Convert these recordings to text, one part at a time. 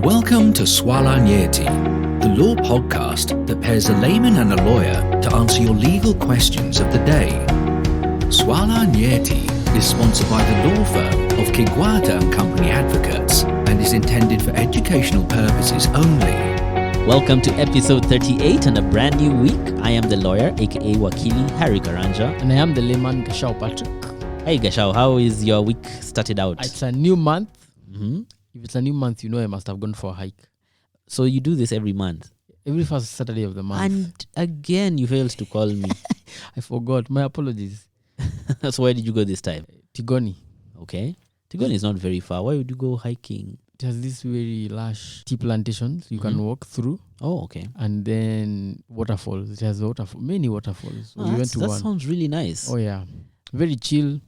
Welcome to Swala Nyeti, the law podcast that pairs a layman and a lawyer to answer your legal questions of the day. Swala Nyeti is sponsored by the law firm of Kwetu and Company Advocates and is intended for educational purposes only. Welcome to episode 38 and a brand new week. I am the lawyer, aka Wakili Harry Karanja. And I am the layman, Gashao Patrick. Hey Gashao, how is your week started out? It's a new month. Mm-hmm. If it's a new month, you know I must have gone for a hike. So you do this every month? Every first Saturday of the month. And again, you failed to call me. I forgot. My apologies. So where did you go this time? Tigoni. Okay. Tigoni is not very far. Why would you go hiking? It has these very lush tea plantations you can walk through. Oh, okay. And then waterfalls. It has many waterfalls. So we went to that one. Sounds really nice. Oh, yeah. Very chill.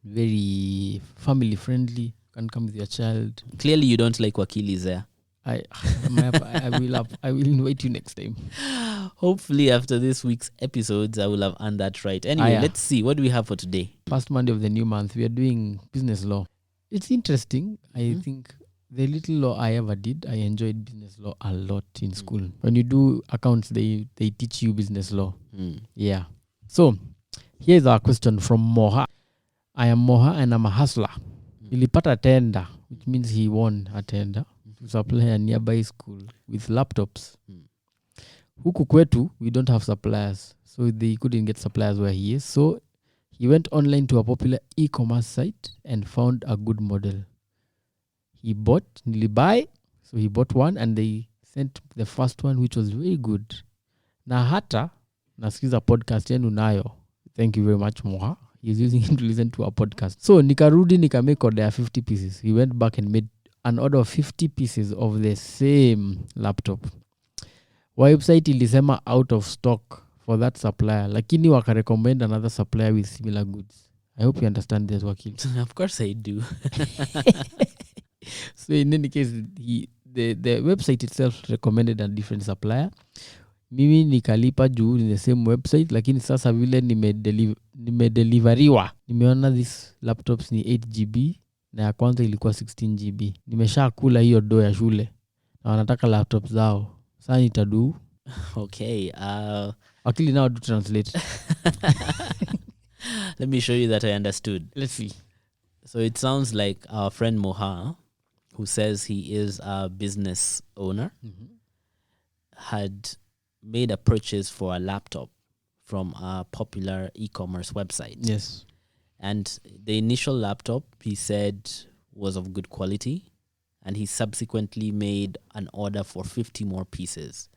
Very family friendly. Can come with your child. Clearly, you don't like Wakilis there. I will invite you next time. Hopefully, after this week's episodes, I will have earned that right. Anyway, Let's see. What do we have for today? First Monday of the new month, we are doing business law. It's interesting. I think the little law I ever did, I enjoyed business law a lot in school. When you do accounts, they teach you business law. Yeah. So, here's our question from Moha. I am Moha and I'm a hustler. Nilipata tender, which means he won a tender to supply a nearby school with laptops. Huku kwetu, we don't have suppliers, so they couldn't get suppliers where he is. So he went online to a popular ecommerce site and found a good model. He bought Nilibuy, so he bought one and they sent the first one, which was very good. Na ahata, na skiza podcast yenu nayo. Thank you very much, Moha. He's using him to listen to our podcast. So, nikarudi nikamake order 50 pieces. He went back and made an order of 50 pieces of the same laptop. Website ilisema out of stock for that supplier. Lakini wakarecommend another supplier with similar goods. I hope you understand this, Wakil. Of course I do. So, in any case, the website itself recommended a different supplier. Mimi nikalipa juu in the same website, lakini sasa vile nimedeliveriwa. Nimeona these laptops ni 8GB na ya kwanza ilikuwa 16GB. Nimeshaa kula hiyo ya shule na wanataka laptops zao. Sasa nitado. Okay. Actually now do translate. Let me show you that I understood. Let's see. So it sounds like our friend Moha, who says he is a business owner, had made a purchase for a laptop from a popular e-commerce website. Yes. And the initial laptop, he said, was of good quality. And he subsequently made an order for 50 more pieces.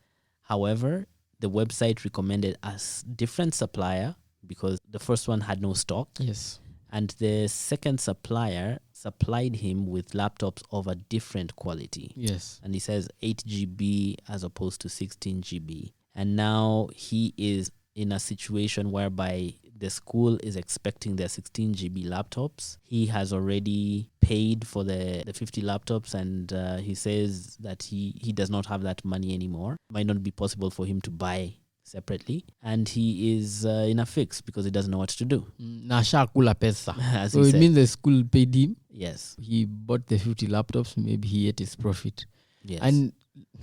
However, the website recommended a different supplier because the first one had no stock. Yes. And the second supplier supplied him with laptops of a different quality. Yes. And he says 8GB as opposed to 16GB. And now he is in a situation whereby the school is expecting their 16GB laptops. He has already paid for the 50 laptops and he says that he does not have that money anymore. Might not be possible for him to buy separately. And he is in a fix because he doesn't know what to do. Na kula pesa. So it means the school paid him. Yes. He bought the 50 laptops. Maybe he ate his profit. Yes. And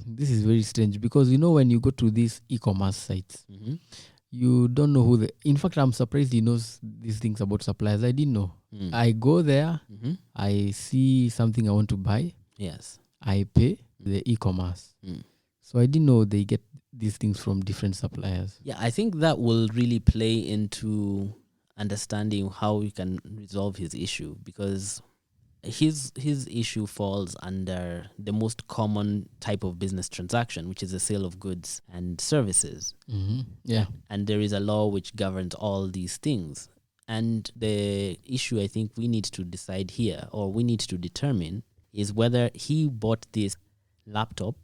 this is very strange because, you know, when you go to these e-commerce sites, you don't know who in fact, I'm surprised he knows these things about suppliers. I didn't know. I go there, I see something I want to buy. Yes. I pay the e-commerce. So I didn't know they get these things from different suppliers. Yeah, I think that will really play into understanding how we can resolve his issue because his issue falls under the most common type of business transaction, which is the sale of goods and services. Yeah. And there is a law which governs all these things. And the issue I think we need to decide here, or we need to determine, is whether he bought this laptop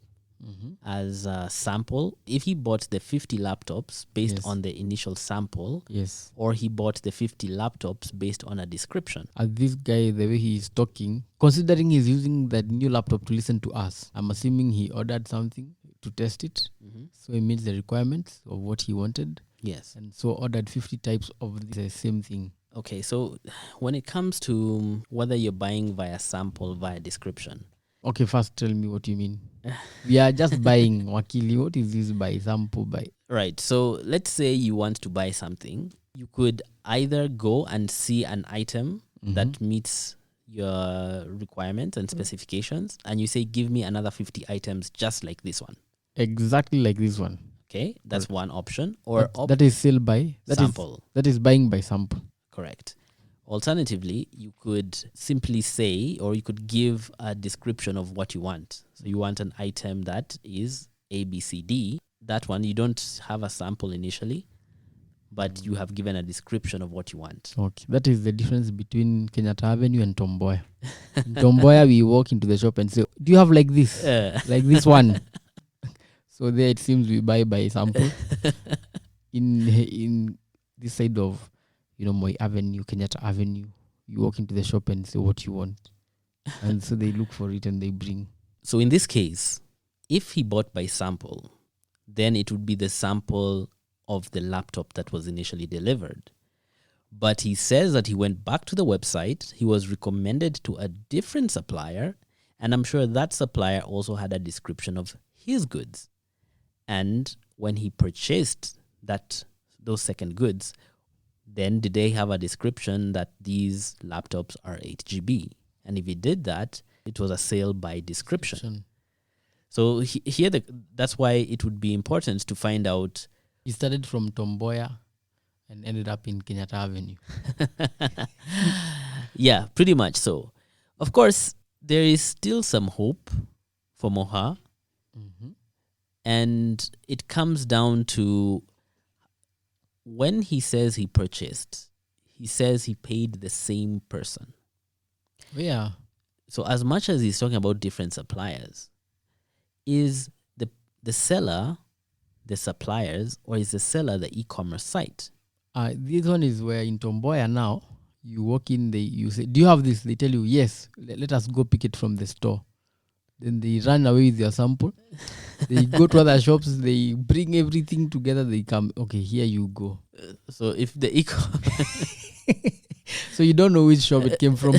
as a sample. If he bought the 50 laptops based on the initial sample, or he bought the 50 laptops based on a description. This guy, the way he is talking, considering he's using that new laptop to listen to us, I'm assuming he ordered something to test it. So he meets the requirements of what he wanted. Yes. And so ordered 50 types of the same thing. Okay, so when it comes to whether you're buying via sample, via description, Okay, first tell me what you mean. We are just buying Wakili. What is this buy? Sample buy. Right. So let's say you want to buy something. You could either go and see an item that meets your requirements and specifications, and you say, give me another 50 items just like this one. Exactly like this one. Okay, that's one option. Or That is sell by. Sample. That is buying by sample. Correct. Alternatively, you could simply say, or you could give a description of what you want. So you want an item that is A, B, C, D. That one, you don't have a sample initially, but you have given a description of what you want. Okay, that is the difference between Kenyatta Avenue and Tomboya. In Tomboya, we walk into the shop and say, do you have like this? Like this one? So there it seems we buy by sample. In this side of, Moi Avenue, Kenyatta Avenue, you walk into the shop and say what you want. And so they look for it and they bring. So in this case, if he bought by sample, then it would be the sample of the laptop that was initially delivered. But he says that he went back to the website, he was recommended to a different supplier, and I'm sure that supplier also had a description of his goods. And when he purchased those second goods, then did they have a description that these laptops are 8 GB? And if he did that, it was a sale by description. So here, that's why it would be important to find out. He started from Tomboya and ended up in Kenyatta Avenue. Yeah, pretty much so. Of course, there is still some hope for Moha. And it comes down to when he says he purchased, he says he paid the same person. Yeah. So as much as he's talking about different suppliers, is the seller the suppliers, or is the seller the e-commerce site? This one is where in Tomboya now, you walk in, you say, do you have this? They tell you, yes, let us go pick it from the store. Then they run away with your sample. They go to other shops, they bring everything together, they come, okay, here you go. So if the so you don't know which shop it came from.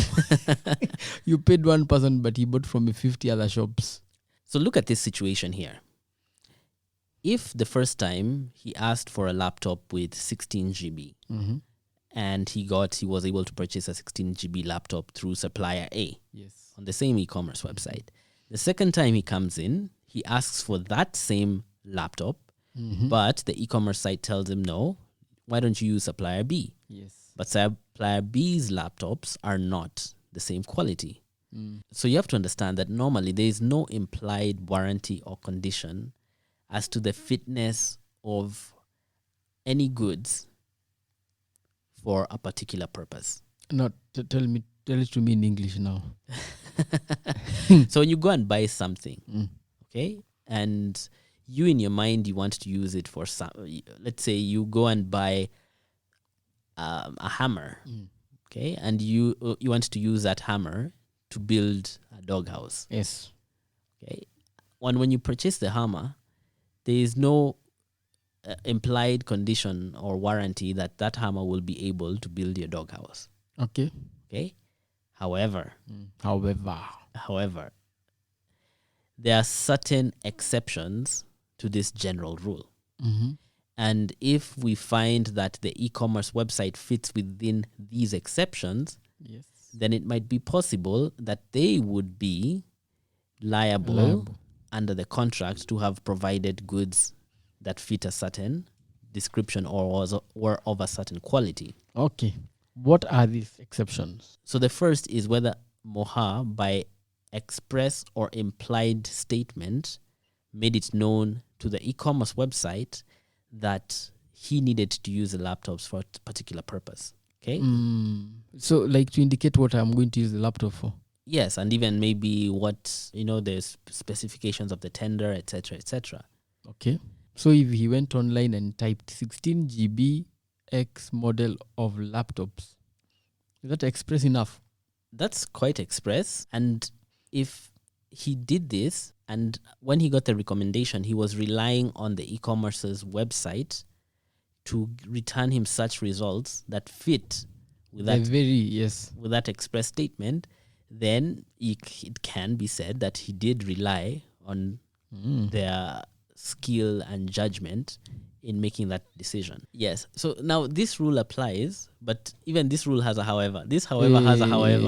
You paid one person, but he bought from 50 other shops. So look at this situation here. If the first time he asked for a laptop with 16 GB and he was able to purchase a 16 GB laptop through supplier A on the same e-commerce website. The second time he comes in, he asks for that same laptop, but the e-commerce site tells him, no, why don't you use supplier B? Yes. But supplier B's laptops are not the same quality. So you have to understand that normally there is no implied warranty or condition as to the fitness of any goods for a particular purpose. No, tell it to me in English now. So when you go and buy something, okay, and you in your mind, you want to use it for some, let's say you go and buy a hammer, okay, and you want to use that hammer to build a doghouse. Yes. Okay. When you purchase the hammer, there is no implied condition or warranty that hammer will be able to build your doghouse. Okay. Okay. However, there are certain exceptions to this general rule. And if we find that the e-commerce website fits within these exceptions, then it might be possible that they would be liable under the contract to have provided goods that fit a certain description or of a certain quality. Okay. What are these exceptions? So the first is whether Moha, by express or implied statement, made it known to the e-commerce website that he needed to use the laptops for a particular purpose. Okay? So like to indicate what I'm going to use the laptop for? Yes, and even maybe what, the specifications of the tender, etc., etc. Okay. So if he went online and typed 16 GB X model of laptops, is that express enough? That's quite express. And if he did this, and when he got the recommendation, he was relying on the e-commerce's website to return him such results that fit with that express statement, then it can be said that he did rely on their skill and judgment in making that decision. Yes. So now this rule applies, but even this rule has a however. This however has a however.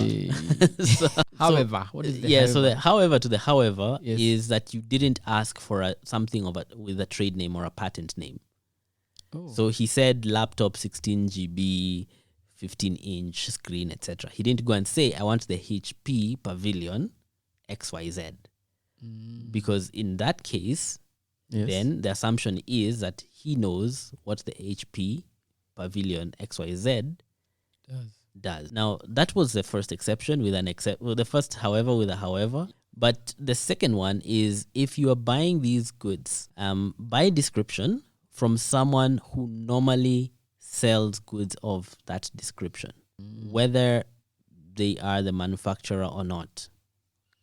However, what is the yeah, however? so the however to the however Yes. is that you didn't ask for something with a trade name or a patent name. Oh. So he said laptop 16 GB, 15-inch screen, etc. He didn't go and say, I want the HP Pavilion XYZ. Because in that case, Yes. then the assumption is that he knows what the HP Pavilion XYZ does. Now, that was the first exception with an the first however with a however. But the second one is if you are buying these goods by description from someone who normally sells goods of that description, whether they are the manufacturer or not.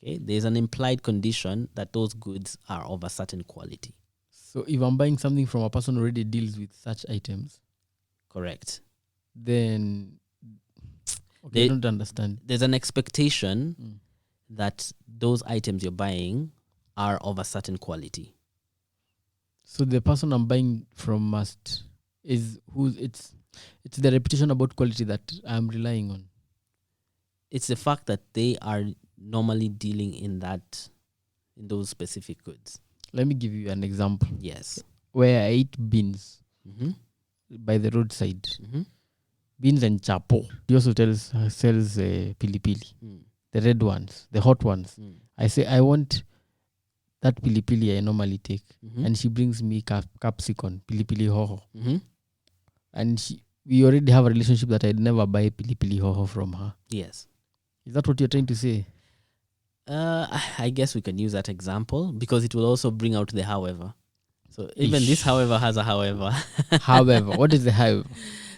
Okay, there's an implied condition that those goods are of a certain quality. So if I'm buying something from a person who already deals with such items, Correct. then I don't understand. There's an expectation that those items you're buying are of a certain quality. So the person I'm buying from it's the reputation about quality that I'm relying on. It's the fact that they are normally dealing in those specific goods. Let me give you an example. Yes. Where I eat beans Mm-hmm. by the roadside. Mm-hmm. Beans and chapo. He also sells pilipili, the red ones, the hot ones. I say, I want that pilipili I normally take. Mm-hmm. And she brings me capsicum, pilipili hoho. Mm-hmm. And we already have a relationship that I'd never buy pilipili hoho from her. Yes. Is that what you're trying to say? I guess we can use that example because it will also bring out the however. So even this however has a however. However, what is the however?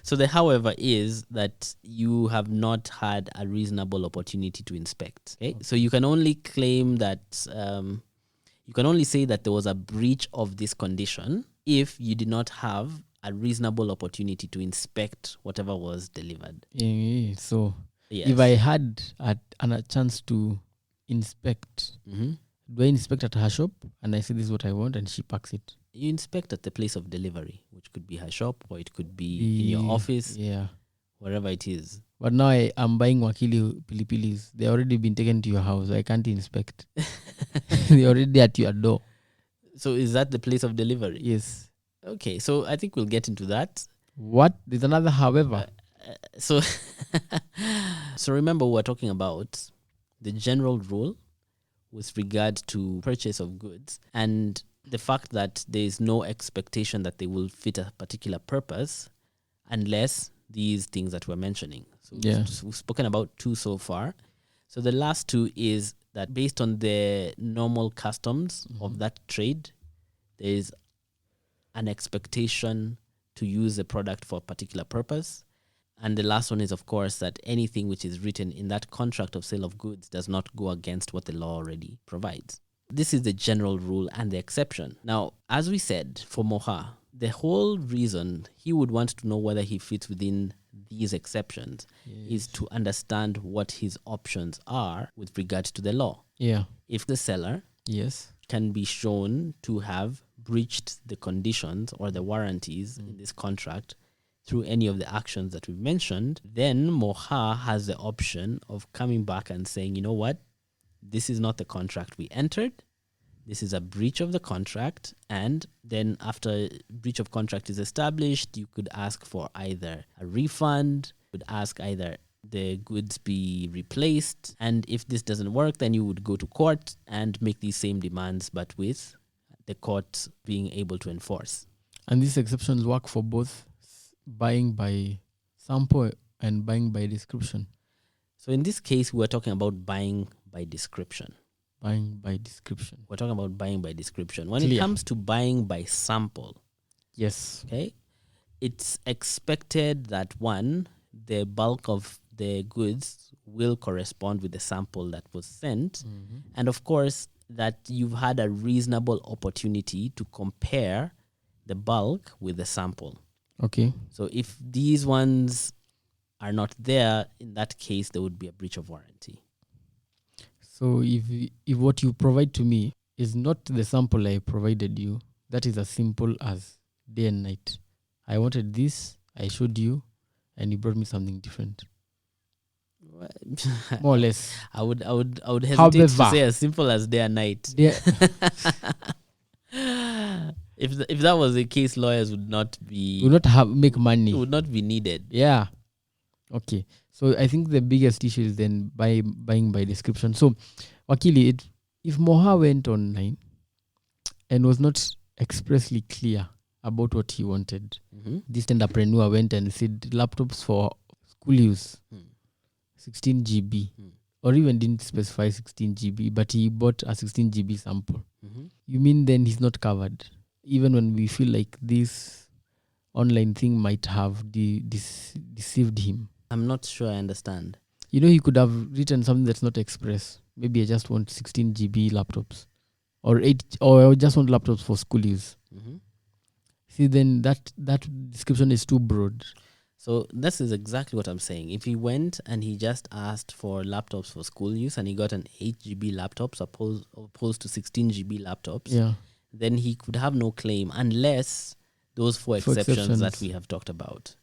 So the however is that you have not had a reasonable opportunity to inspect. Okay? So you can only claim that, you can only say that there was a breach of this condition if you did not have a reasonable opportunity to inspect whatever was delivered. Yeah, so Yes. if I had a chance to inspect, Mm-hmm. do I inspect at her shop and I say this is what I want and she packs it? You inspect at the place of delivery, which could be her shop or it could be in your office, Yeah. wherever it is. But now I'm buying wakili pilipilis. They already been taken to your house. I can't inspect. They're already at your door. So is that the place of delivery? Yes. Okay, so I think we'll get into that. What? There's another however. So remember, we're talking about the general rule with regard to purchase of goods and the fact that there is no expectation that they will fit a particular purpose unless these things that we're mentioning. So we've spoken about two so far. So the last two is that based on the normal customs of that trade, there is an expectation to use the product for a particular purpose. And the last one is, of course, that anything which is written in that contract of sale of goods does not go against what the law already provides. This is the general rule and the exception. Now, as we said, for Moha, the whole reason he would want to know whether he fits within these exceptions is to understand what his options are with regard to the law. Yeah. If the seller can be shown to have breached the conditions or the warranties in this contract through any of the actions that we've mentioned, then Moha has the option of coming back and saying, you know what, this is not the contract we entered. This is a breach of the contract. And then after breach of contract is established, you could ask for either a refund, could ask either the goods be replaced. And if this doesn't work, then you would go to court and make these same demands, but with the court being able to enforce. And these exceptions work for both buying by sample and buying by description. So in this case, we're talking about buying by description. Buying by description. We're talking about buying by description. When Clear. it comes to buying by sample, Yes. okay, it's expected that one, the bulk of the goods will correspond with the sample that was sent. And of course, that you've had a reasonable opportunity to compare the bulk with the sample. Okay. So if these ones are not there, in that case, there would be a breach of warranty. So if what you provide to me is not the sample I provided you, that is as simple as day and night. I wanted this, I showed you, and you brought me something different. More or less. I would hesitate However, to say as simple as day and night. Yeah. If that was the case, lawyers would not make money. Would not be needed. Yeah. Okay. So I think the biggest issue is then buying by description. So, Wakili, if Moha went online and was not expressly clear about what he wanted, this entrepreneur went and said laptops for school use, 16 GB, or even didn't specify 16 GB, but he bought a 16 GB sample. You mean then he's not covered? Even when we feel like this online thing might have deceived him. I'm not sure I understand. You know, he could have written something that's not express. Maybe I just want 16 GB laptops, or I just want laptops for school use. See, then that description is too broad. So this is exactly what I'm saying. If he went and he just asked for laptops for school use and he got an 8 GB laptop opposed to 16 GB laptops, then he could have no claim unless those four exceptions that we have talked about.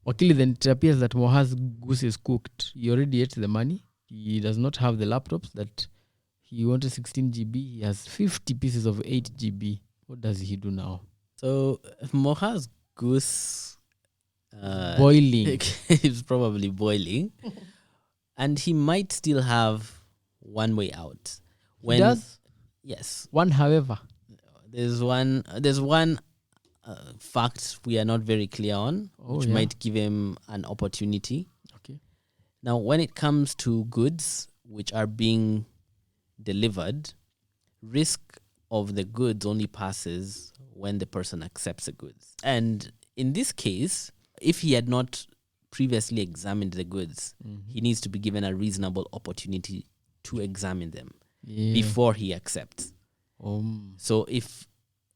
Wakili, then it appears that Moha's goose is cooked. He already ate the money. He does not have the laptops that he wanted 16 GB. He has 50 pieces of 8 GB. What does he do now? So Moha's goose boiling. is probably boiling. And he might still have one way out. He does? Yes. One, however. There's one fact we are not very clear on, which might give him an opportunity. Okay. Now, when it comes to goods which are being delivered, risk of the goods only passes when the person accepts the goods. And in this case, if he had not previously examined the goods, he needs to be given a reasonable opportunity to examine them before he accepts. So if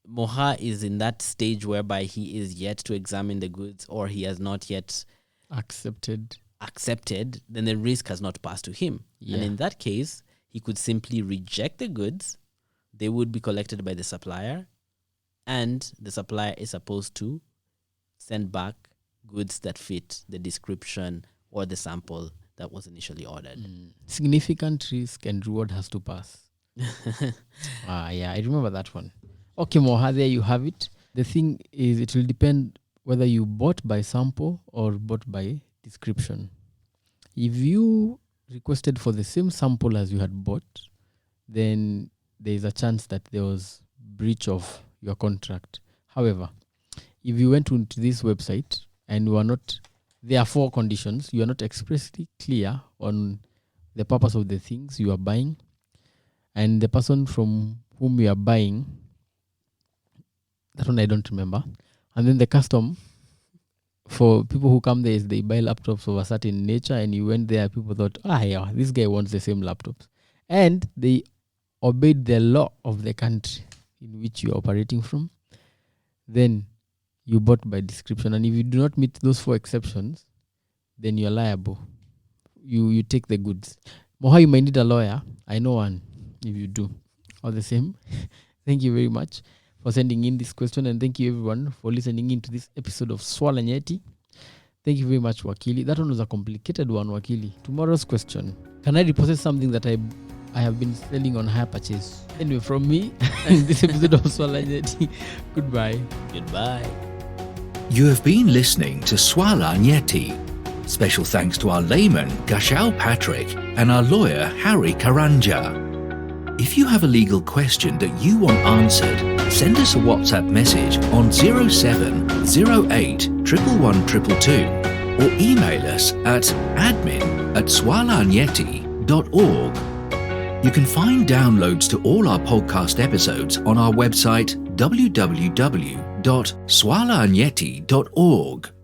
Moha is in that stage whereby he is yet to examine the goods or he has not yet accepted, then the risk has not passed to him. And in that case, he could simply reject the goods. They would be collected by the supplier, and the supplier is supposed to send back goods that fit the description or the sample that was initially ordered. Significant risk and reward has to pass. I remember that one. Okay, Moha, there you have it. The thing is, it will depend whether you bought by sample or bought by description. If you requested for the same sample as you had bought, then there is a chance that there was breach of your contract. However, if you went into this website and there are 4 conditions. You are not expressly clear on the purpose of the things you are buying, and the person from whom you are buying, that one I don't remember. And then the custom for people who come there is they buy laptops of a certain nature, and you went there, people thought, this guy wants the same laptops. And they obeyed the law of the country in which you are operating from. Then you bought by description. And if you do not meet those 4 exceptions, then you're liable. You take the goods. Moha, you might need a lawyer. I know one, if you do. All the same, thank you very much for sending in this question, and thank you everyone for listening in to this episode of Swala Nyeti. Thank you very much, Wakili. That one was a complicated one, Wakili. Tomorrow's question: can I repossess something that I have been selling on hire purchase? Anyway, from me, this episode of Swala Nyeti. Goodbye. You have been listening to Swala Nyeti. Special thanks to our layman, Gashal Patrick, and our lawyer, Harry Karanja. If you have a legal question that you want answered, send us a WhatsApp message on 0708 111 or email us at admin@swalanyeti.org. You can find downloads to all our podcast episodes on our website www.swalanyeti.org.